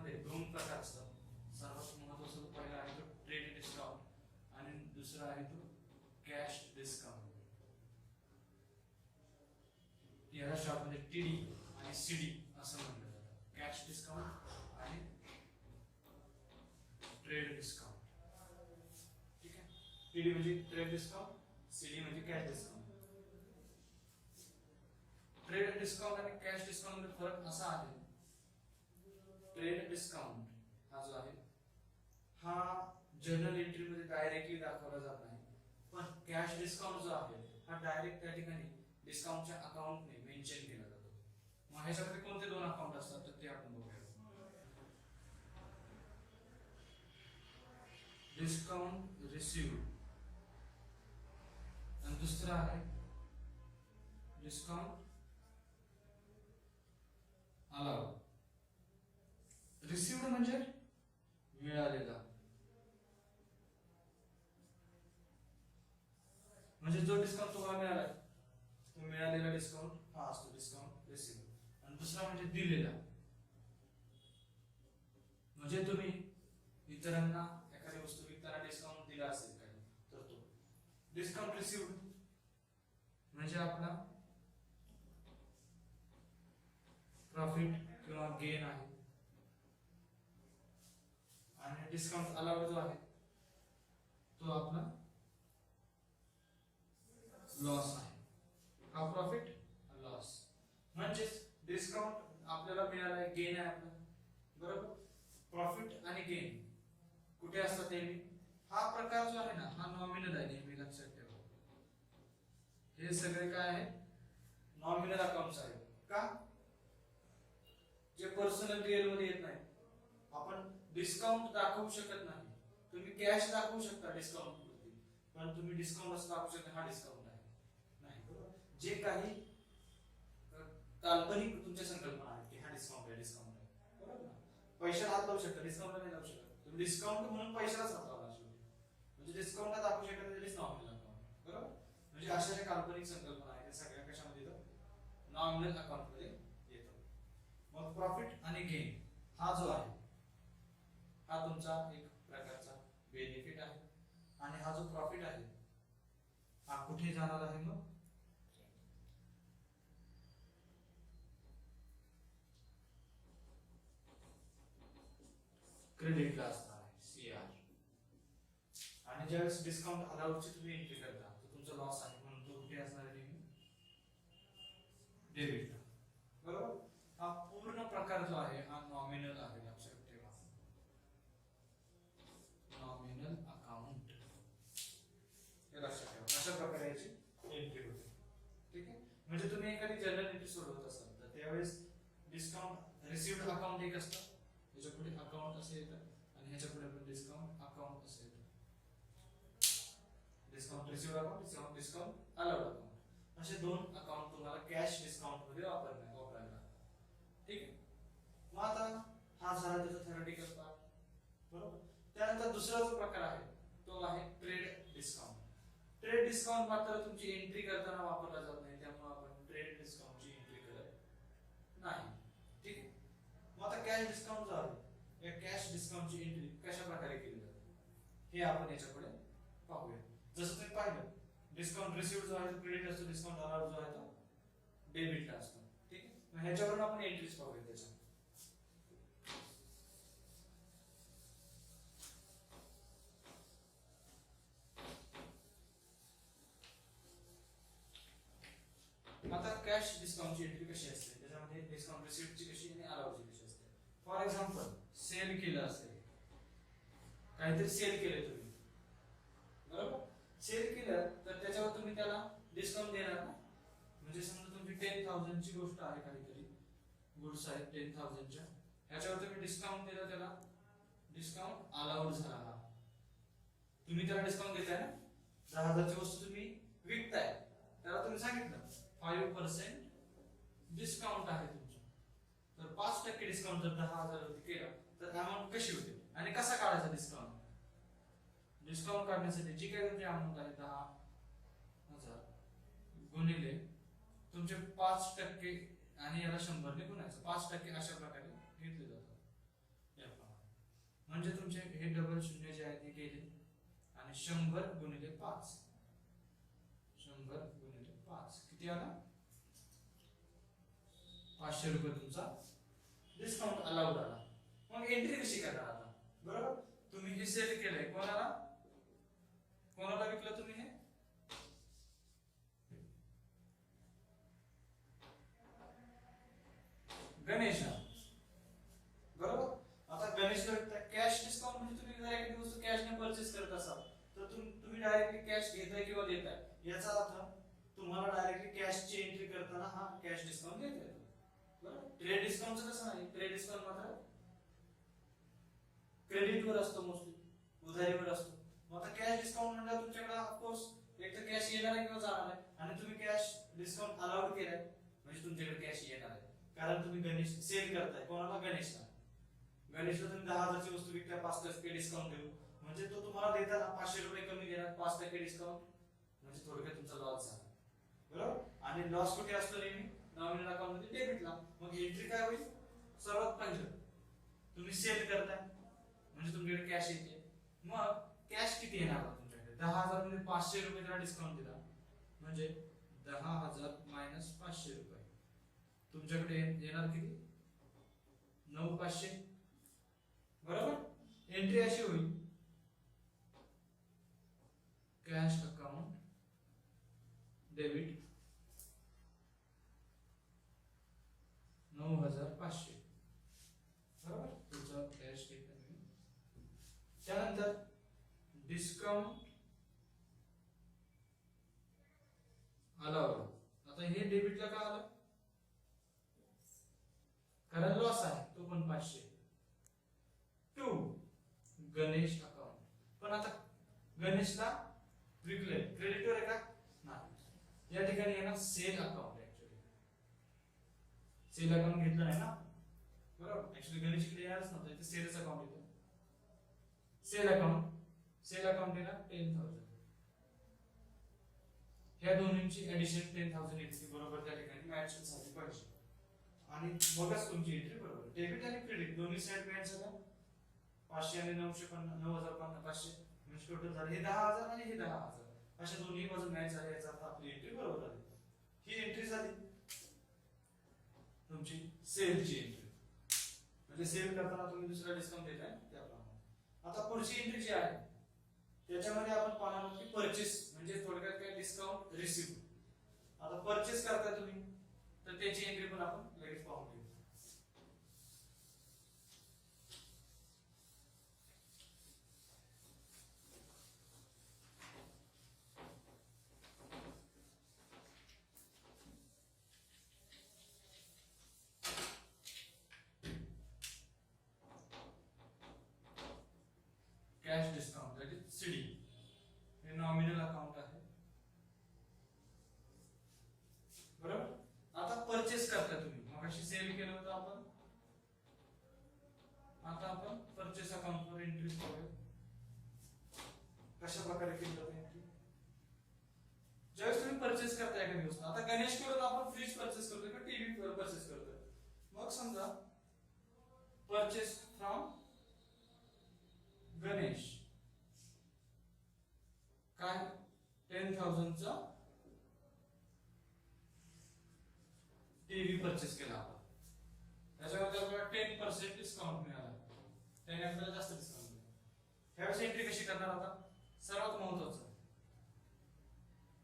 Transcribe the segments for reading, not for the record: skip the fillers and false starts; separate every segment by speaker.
Speaker 1: मध्ये दोन प्रकार असतात. सर्वात महत्त्वाचा तो पहिला आहे तो ट्रेड डिस्काउंट आणि दुसरा आहे तो कॅश डिस्काउंट. याला शॉर्टमध्ये टीडी आणि सीडी असं म्हटलं जातं. कॅश डिस्काउंट आणि ट्रेड डिस्काउंट. ठीक आहे. टीडी म्हणजे ट्रेड डिस्काउंट, सीडी म्हणजे कॅश डिस्काउंट. ट्रेड डिस्काउंट आणि कॅश डिस्काउंट मध्ये फरक असा आहे, ट्रेड डिस्काउंट हा जो आहे हा जर्नल एंट्री मध्ये डायरेक्टली दाखवला जात नाही, पण कॅश डिस्काउंट जो आहे हा डायरेक्ट त्या ठिकाणी डिस्काउंटच्या अकाउंटने मेन्शन केला जातो. मग ह्याच्यामध्ये कोणते दोन अकाउंट असतात तर ते आपण बघूया. डिस्काउंट रिसीव्ड आणि दुसरा आहे डिस्काउंट अलाउड. रिसीव्ड म्हणजे मिळालेला, म्हणजे जो डिस्काउंट तुम्हाला मिळाला तो मिळालेला डिस्काउंट हा असतो डिस्काउंट रिसीव्ड. आणि दुसरा म्हणजे दिलेला, म्हणजे तुम्ही इतरांना एखादी वस्तू विकताना डिस्काउंट दिला असेल काही तर तो. डिस्काउंट रिसीव्ड म्हणजे आपला प्रॉफिट किंवा गेन आहे, आणि डिस्काउंट अलाउड जो आहे तो आपला लॉस आहे. हा प्रॉफिट लॉस म्हणजे डिस्काउंट आपल्याला मिळाला आहे, गेन आहे आपला, बरोबर. प्रॉफिट आणि गेन कुठे असतात ते, हा प्रकार जो आहे ना हा नॉमिनल आहे, नेहमी लक्षात ठेवा. हे सगळे काय आहे, नॉमिनल अकाउंट्स आहेत. का? जे पर्सनल रिअल मध्ये येत नाही. आपण डिस्काउंट दाखवू शकत नाही. तुम्ही कॅश दाखवू शकता डिस्काउंट वरती, पण तुम्ही डिस्काउंट असं दाखवू शकता हा डिस्काउंट आहे नाही, बरोबर. जे काही काल्पनिक तुमच्या संकल्पना आहेत की हा डिस्काउंट आहे, डिस्काउंट आहे, बरोबर ना. पैशाला हात लावू शकता, डिस्काउंटला नाही लावू शकत. तुम्ही डिस्काउंट म्हणून पैशालाच हात लावला शेवटी, म्हणजे डिस्काउंटला दाखवू शकत नाही, नॉमिनल अकाउंट, बरोबर. म्हणजे अशा ज्या काल्पनिक संकल्पना आहेत त्या सगळ्या कशामध्ये येतात, नॉमिनल अकाउंट मध्ये येतो. मग प्रॉफिट आणि गेन हा जो आहे हा तुमचा एक प्रकारचा बेनिफिट आहे, आणि हा जो प्रॉफिट आहे हा कुठे जाणार आहे, मग क्रेडिटला असणार आहे, सीआर. आणि ज्यावेळेस डिस्काउंट अलाउडची तुम्ही एंट्री करता तर तुमचा लॉस आहे, म्हणून तो कुठे असणार आहे, डेबिटला, बरोबर. हा पूर्ण प्रकार जो आहे हा नॉमिनल आहे, लक्षात ठेवा. नॉमिनल अकाउंट हे लक्षात ठेवा. अशा प्रकारे याची एंट्री होते. ठीक आहे. म्हणजे तुम्ही एखादी जर्नल एंट्री सोडवत असाल तर त्यावेळेस डिस्काउंट रिसीव्ड अकाउंट एक असतं, ह्याच्या पुढे अकाउंट असे येतं, आणि ह्याच्या पुढे पण डिस्काउंट अकाउंट असे येतं. Discount received account, discount allowed account, असे दोन अकाउंट तुम्हाला कॅश डिस्काउंट मध्ये वापरायला. ठीक आहे. मग आता हा झाला त्याचा थेरॉटिकल पार्ट, बरोबर. त्यानंतर दुसरा जो प्रकार आहे तो आहे ट्रेड डिस्काउंट. ट्रेड डिस्काउंट मात्र तुमची एंट्री करताना वापरला जात नाही, त्यामुळे आपण ट्रेड डिस्काउंटची एंट्री करत नाही. ठीक आहे. मग आता कॅश डिस्काउंट जो आहे या कॅश डिस्काउंटची एंट्री कशा प्रकारे केली जाते हे आपण याच्यापुढे पाहूया. जसं तुम्ही पाहिलं डिस्काउंट रिसीव्ड जो आहे तो क्रेडिट असतो, डिस्काउंट अलाउड जो आहे तो डेबिटला असतो. ठीक आहे. मग ह्याच्यावरून आपण एंट्रीज पाहूया. त्याच्या आता कॅश डिस्काउंटची एंट्री कशी असते, त्याच्यामध्ये डिस्काउंट रिसीव्डची कशी आणि अलाउडची कशी असते. फॉर एक्झाम्पल सेल केलं असेल, काहीतरी सेल केलं तुम्ही, बरोबर. सेल केलं तर त्याच्यावर तुम्ही त्याला डिस्काउंट देणार ना. म्हणजे समजा तुमची 10,000 ची गोष्ट आहे, काहीतरी गुड्स आहेत 10,000 च्या, ह्याच्यावर तुम्ही डिस्काउंट दिलं, त्याला डिस्काउंट अलाउड झाला. हा तुम्ही त्याला डिस्काउंट देताय ना, 10,000 ची वस्तू तुम्ही विकताय, त्याला तुम्ही सांगितलं 5% डिस्काउंट आहे तुमचं, तर 5% डिस्काउंट जर 10,000 वरती केला तर अमाउंट कशी होते आणि कसा काढायचा डिस्काउंट. डिस्काउंट काढण्यासाठी जी काही तुमची अमाउंट आहे 10,000 गुणिले तुमचे 5% आणि याला 100 ने गुणायचं, 5% अशा प्रकारे घेतले जातात. म्हणजे तुमचे हे डबल शून्य जे आहे ते गेले आणि 100 गुणिले 5, 100 गुणिले 5 किती आला? 500 रुपये तुमचा डिस्काउंट अलाउड आला. मग एंट्री कशी करणार आता? बरोबर, तुम्ही हे सेल केलंय, कोणाला कोणाला विकलं तुम्ही? हे गणेशला, बरोबर. आता गणेशला कॅश डिस्काउंट म्हणजे तुम्ही जर एखादी वस्तू कॅशने परचेस करत असाल तर तुम्ही डायरेक्टली कॅश घेताय किंवा देताय, याचा अर्थ तुम्हाला डायरेक्टली कॅशची एंट्री करताना हा कॅश डिस्काउंट देता येतो. बरोबर, ट्रेड डिस्काउंटचं कसं नाही, ट्रेड डिस्काउंट मात्र क्रेडिटवर असतो, मोस्टली उधारीवर असतो. मग आता कॅश डिस्काउंट म्हणजे तुमच्याकडे ऑफकोर्स एक तर कॅश येणार आहे किंवा जाणार आहे, आणि तुम्ही कॅश डिस्काउंट अलाउड केलाय म्हणजे तुमच्याकडे कॅश येणार आहे, कारण तुम्ही गणेश सेल करताय. कोणाला? गणेशला. गणेशला तुम्ही 10,000 ची वस्तू विकताय, 5% डिस्काउंट देऊ म्हणजे तो तुम्हाला देताना 500 रुपये कमी देणार, 5% डिस्काउंट म्हणजे थोडक्यात तुमचा लॉस झाला. बरोबर, आणि लॉस कुठे असतो? नेहमी नॉमिनल अकाउंट मध्ये, डेबिटला. मग एंट्री काय होईल? सर्वात पहिलं तुम्ही सेल करताय म्हणजे तुमच्याकडे कॅश येते. मग कॅश किती येणार तुमच्याकडे? 10,000 मध्ये 500 रुपये जरा डिस्काउंट दिला म्हणजे 10,000 मायनस 500 रुपये तुमच्याकडे येणार किती? 9,500. बरोबर, एंट्री अशी होईल कॅश अकाउंट डेबिट 9,500. बरोबर, तुमचा कॅश घेतला. त्यानंतर डिस्काउंट अलाउड. आता हे डेबिटला का आलं? कारण लॉस आहे, तो पण 500. टू गणेश अकाउंट, पण आता गणेशला विकले, क्रेडिटवर आहे का? नाही. या ठिकाणी येणार sale account. Actually sale account घेतलं नाही ना, बरोबर. ऍक्च्युअली गणेश इकडे यायलाच नव्हतं, इथे सेल्स अकाउंट येतं. सेल अकाउंट, सेल अकाउंट येणार 10,000. ह्या दोन्हींची ऍडिशन 10,000 येते, बरोबर. त्या ठिकाणी मॅच झाली पाहिजे आणि मगच तुमची एंट्री बरोबर. डेबिट आणि क्रेडिट दोन्ही साइड मॅच झाल्या. 500 आणि 9,500 म्हणजे टोटल झाले हे 10,000 आणि हे 10,000, अशा दोन्ही बाजू मॅच झाले, याचा अर्थ आपली एंट्री बरोबर आली. ही एंट्री झाली तुमची सेलची एंट्री, म्हणजे सेल करताना तुम्ही दुसरा डिस्काउंट देताय त्याप्रमाणे. आता पुढची एंट्री जी आहे त्याच्यामध्ये आपण पाहणार की परचेस, म्हणजे थोडक्यात काय? Discount receive. आता परचेस करताय तुम्ही तर त्याची एंट्री पण आपण लगेच पाहून घेऊ. Cash discount that is CD, हे नॉमिनल अकाउंट आहे. बरोबर, आता परचेस करता तुम्ही, मगाशी सेल केलं होतं आपण, आता आपण परचेस अकाउंट वर एंट्री करूया. कशा प्रकारे केली जाते एंट्री? ज्यावेळेस तुम्ही परचेस करता एखादी वस्तू, आता गणेश कडून आपण फ्रीज परचेस करतोय किंवा टीव्ही परचेस करतोय, मग समजा परचेस फ्रॉम गणेश काय 10,000 चा टीव्ही परचेस केला आपण, त्याच्यामध्ये आपल्याला 10% डिस्काउंट मिळाला, त्याने आपल्याला जास्त डिस्काउंट मिळाला. ह्यावेळेस एंट्री कशी करणार? आता सर्वात महत्त्वाचं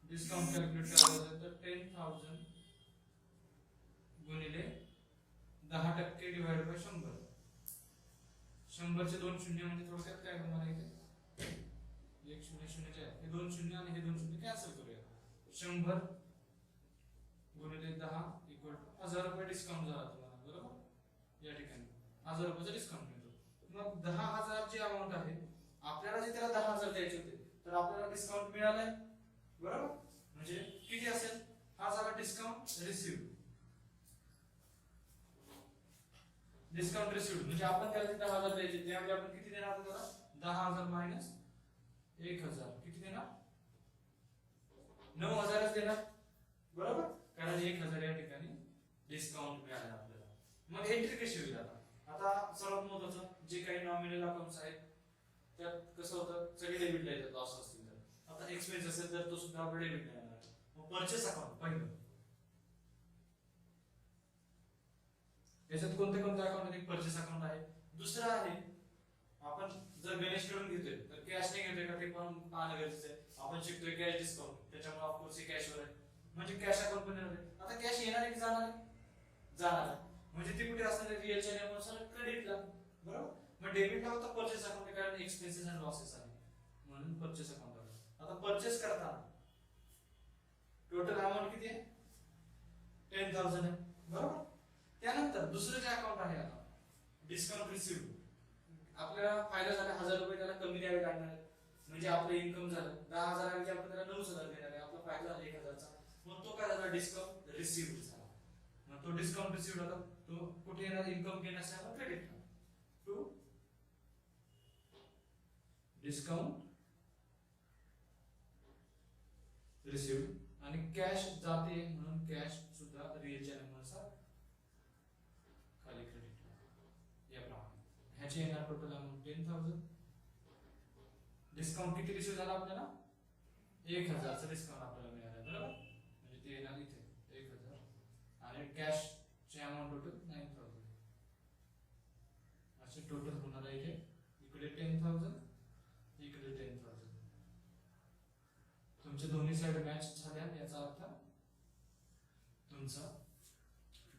Speaker 1: डिस्काउंट कॅल्क्युलेट करायचं तर 10,000 गुणिले 10% डिवाइड बाय 100. 100 चे 2 शून्य म्हणजे थोडक्यात काय तुम्हाला इथे 1 शून्य शून्य चे हे 2 शून्य आणि हे 2 शून्य कॅन्सल करूया. 100 गुणिले 10 इक्वल टू 1000 रुपये डिस्काउंट झाला तुम्हाला, बरोबर. या ठिकाणी 1000 रुपयाचा डिस्काउंट मिळतो. मग 10,000 ची अमाउंट आहे, आपल्याला जे त्याला 10,000 द्यायचे होते तर आपल्याला डिस्काउंट मिळालाय, बरोबर. म्हणजे किती असेल? हा झाला डिस्काउंट रिसीव्ह. डिस्काउंट रिसीव्ड म्हणजे आपण त्याला 10,000 द्यायचे, त्यामुळे आपण किती देणार आहोत त्याला? 10,000 मायनस 1,000 किती देणार? 9,000च देणार, बरोबर. कारण 1,000 या ठिकाणी डिस्काउंट मिळाला आपल्याला. मग एंट्री कशी होईल? आता सर्वात महत्वाचं जे काही नॉमिनल अकाउंट्स आहेत त्यात कसं होतं सगळे डेबिटला येतात लॉस असतील तर. आता एक्सपेन्स असेल तर तो सुद्धा आपला डेबिटला येणार. मग परचेस अकाउंट पहिलं, याच्यात कोणते कोणते अकाउंट आहेत? परचेस अकाउंट आहे. दुसरं आहे आपण जर गणेश कडून घेतोय तर कॅश नाही घेतोय का ते पण पाहणं गरजेचं आहे. आपण शिकतोय कॅश डिस्काउंट, त्याच्यामुळे ऑफकोर्स हे कॅशवर आहे म्हणजे कॅश अकाउंट पण येणार आहे. आता कॅश येणार आहे की जाणार आहे? जाणार आहे. म्हणजे ती कुठे असणार आहे? रिअल चॅनलनुसार क्रेडिटला, बरोबर. मग डेबिटला होता परचेस अकाउंट आहे कारण एक्सपेन्सेस आणि लॉसेस आहे म्हणून परचेस अकाउंट आलं. आता परचेस करताना टोटल अमाउंट किती आहे? 10,000 आहे, बरोबर. त्यानंतर दुसरं जे अकाउंट आहे आता डिस्काउंट रिसिव्ह, आपल्याला फायदा झाला 1000 रुपये त्याला कमी द्यावे लागणार आहेत. म्हणजे आपलं इन्कम झालं 10,000 ऐवजी आपण त्याला 9,000 देणार आहे. आपला फायदा झाला 1,000 चा. मग तो काय झाला? डिस्काउंट रिसिव्ह झाला. मग तो डिस्काउंट रिसिव्ह होता तो कुठे येणार? इन्कम घेण्यासाठी क्रेडिट टू डिस्काउंट रिसिव्ह आणि कॅश जाते म्हणून कॅश सुद्धा रिअल चॅनलनुसार खाली क्रेडिट याप्रमाणे. ह्याचे येणार टोटल अमाउंट 10,000. डिस्काउंट किती रिसिव्ह झाला आपल्याला? 1,000 चा डिस्काउंट आपल्याला मिळाला, बरोबर. म्हणजे ते येणार इथे 1,000 आणि कॅश चे अमाउंट टोटल 9,000. असे टोटल होणार आहे इथे. इकडे 10,000 इकडे 10,000. तुमचे दोन्ही साइड मॅच झाल्या याचा अर्थ तुमचं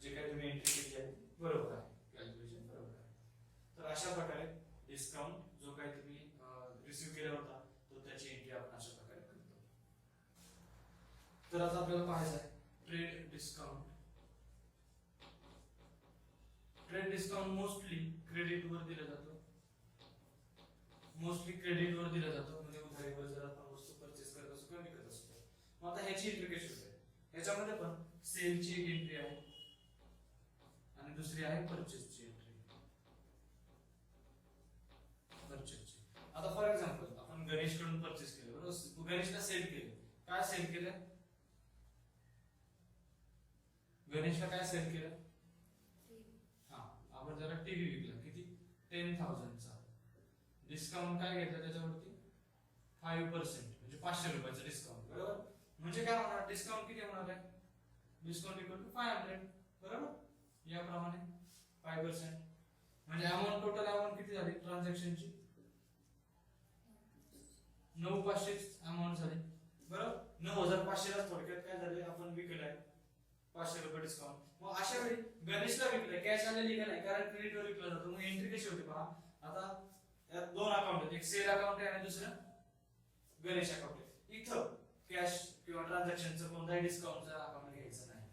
Speaker 1: जे काही तुम्ही एंट्री केली आहे बरोबर आहे, कॅल्क्युलेशन बरोबर आहे. तर अशा प्रकारे डिस्काउंट जो काही तुम्ही रिसीव्ह केला होता तो त्याची एंट्री आपण अशा प्रकारे करतो. तर आता आपल्याला पाहायचं आहे trade discount. Trade discount mostly credit वर दिला जातो. मोस्टली क्रेडिट वर दिला जातो म्हणजे उधारीवर जर आपण वस्तू परचेस करत असतो किंवा विकत असतो. मग आता ह्याची एंट्री कशी होते? ह्याच्यामध्ये पण सेलची एक एंट्री आहे आणि दुसरी आहे परचेसची एंट्री. परचेसची आता फॉर एक्झाम्पल आपण गणेश कडून परचेस केलं, बरोबर. गणेशला सेल केले. काय सेल केलं? गणेशला काय सेल केलं? हा, आपण जरा टीव्ही विकला. किती? 10,000 चा. डिस्काउंट काय घेतलं त्याच्यावरती? 5% म्हणजे 500 रुपयाचं डिस्काउंट, बरोबर. म्हणजे काय होणार? डिस्काउंट किती होणार आहे? डिस्काउंट इक्वल टू 500, बरोबर. याप्रमाणे 5% म्हणजे अमाउंट टोटल अमाउंट किती झाली ट्रान्झॅक्शनची? 9,500 अमाउंट झाली, बरोबर. 9,500 ला थोडक्यात काय झाले? आपण विकलाय 500 रुपये डिस्काउंट. मग अशा वेळी गणेशला विकलाय, कॅश आलेली का नाही? कारण क्रेडिट वर विकला जातो. मग एंट्री कशी होते पहा. आता यात दोन अकाउंट आहेत, एक सेल अकाउंट आहे आणि दुसरं गणेश अकाउंट आहे. इथं कॅश किंवा ट्रान्झॅक्शनचं कोणताही डिस्काउंटचा अकाउंट घ्यायचं नाही,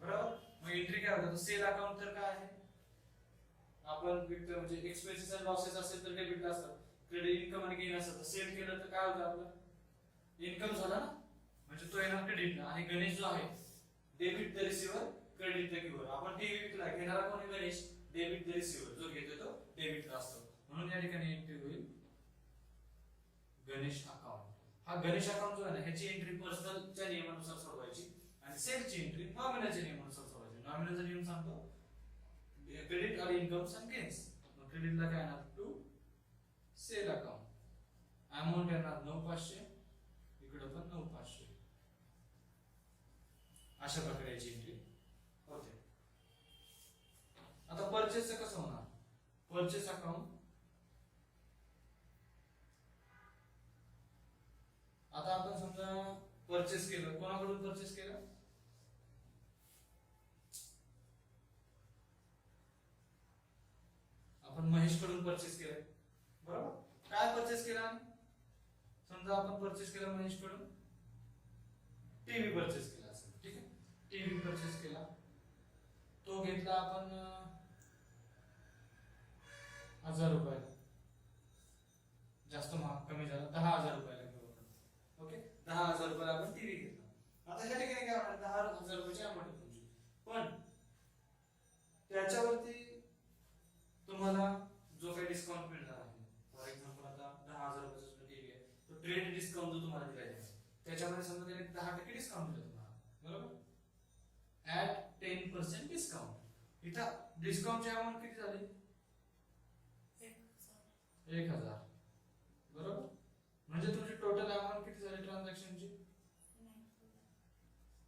Speaker 1: बरोबर. मग एंट्री काय होतं? सेल अकाउंट तर काय आहे? आपण विकतो म्हणजे एक्सपेन्सेस आणि लॉसेस असेल तर डेबिटला असतात. क्रेडिट इन्कम आणि गेन असेल तर सेल केलं तर काय होतं? आपलं इन्कम झाला ना, म्हणजे तो येणार क्रेडिटला. आणि गणेश जो आहे debit the receiver credit the giver. आपण टीव्ही विकला, घेणारा कोण आहे? गणेश. डेबिट द रिसिव्हर, जो घेतो तो डेबिटला असतो. म्हणून या ठिकाणी एंट्री होईल गणेश अकाउंट. हा गणेश अकाउंट जो आहे ना ह्याची एंट्री पर्सनलच्या नियमानुसार सोडवायची आणि सेलची एंट्री नॉमिनलच्या नियमानुसार सोडवायची. नॉमिनलचा नियम सांगतो credit or incomes and gains. मग क्रेडिटला काय येणार? To sale account. अमाउंट येणार 9,500, इकडे पण 9,500. अशा प्रकारे याची एंट्री होते. आता परचेसचं कसं होणार? परचेस अकाउंट आता आपण समजा परचेस केलं, कोणाकडून परचेस केलं? आपण महेश कडून परचेस केलं, बरोबर. काय परचेस केला? समजा आपण परचेस केला महेश कडून टीव्ही परचेस केला असेल, ठीक आहे. टीव्ही परचेस केला, तो घेतला आपण 1,000 रुपयाला. जास्त महाग कमी झाला 10,000 रुपयाला घेऊ आपण. ओके, 10,000 रुपयाला आपण टीव्ही घेतला. आता ह्या ठिकाणी काय होणार? 10,000 रुपयाची अमाउंट तुमची, पण त्याच्यावरती तुम्हाला जो काही डिस्काउंट मिळणार आहे, फॉर एक्झाम्पल आता 10,000 रुपयाचा टीव्ही आहे, तो ट्रेड डिस्काउंट जो तुम्हाला दिला आहे त्याच्यामध्ये समजा त्याने 10% डिस्काउंट दिला तुम्हाला, बरोबर. At 10% discount. इथं डिस्काउंटची अमाउंट किती झाली? 1000 बरोबर. म्हणजे तुमची टोटल अमाऊंट किती झाली ट्रान्झॅक्शनची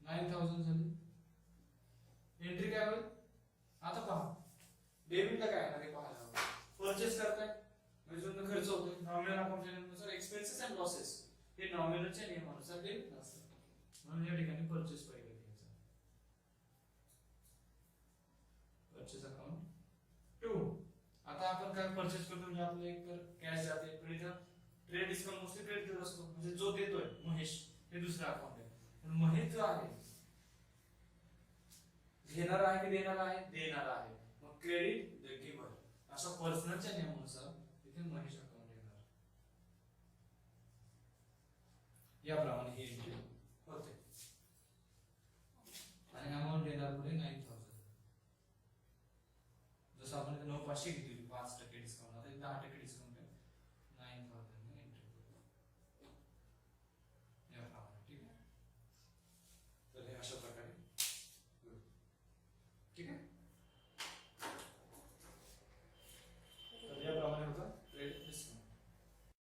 Speaker 1: 9000 झाली. एंट्री काय होईल आता पहा. डेबिटला काय आहे ते पाहायला हवं. परचेस करताय म्हणजे तुमचा खर्च होतोय. नॉमिनल अकाउंटच्या नियमानुसार एक्सपेन्सेस अँड लॉसेस हे नॉमिनलच्या नियमानुसार डेबिट नसतात. म्हणून या ठिकाणी परचेस पहिले घ्यायचा. Purchase account 2. आता आपण काय परचेस करतो म्हणजे आपल्याला एक तर कॅश जाते. पण इथं ट्रेड डिस्काउंट मोस्टली क्रेडिट असतो. म्हणजे जो देतोय महेश हे दुसरा अकाउंट आहे. पण महेश जो आहे घेणारा आहे की देणारा आहे देणारा आहे. मग क्रेडिट द गिव्हर अशा पर्सनलच्या नियमानुसार इथे महेश अकाउंट येणार. याप्रमाणे ही एंट्री होते. आणि अमाऊंट देणार पुढे 9000. जसं आपण 9500 घेतली 5% डिस्काउंट आता 10% डिस्काउंट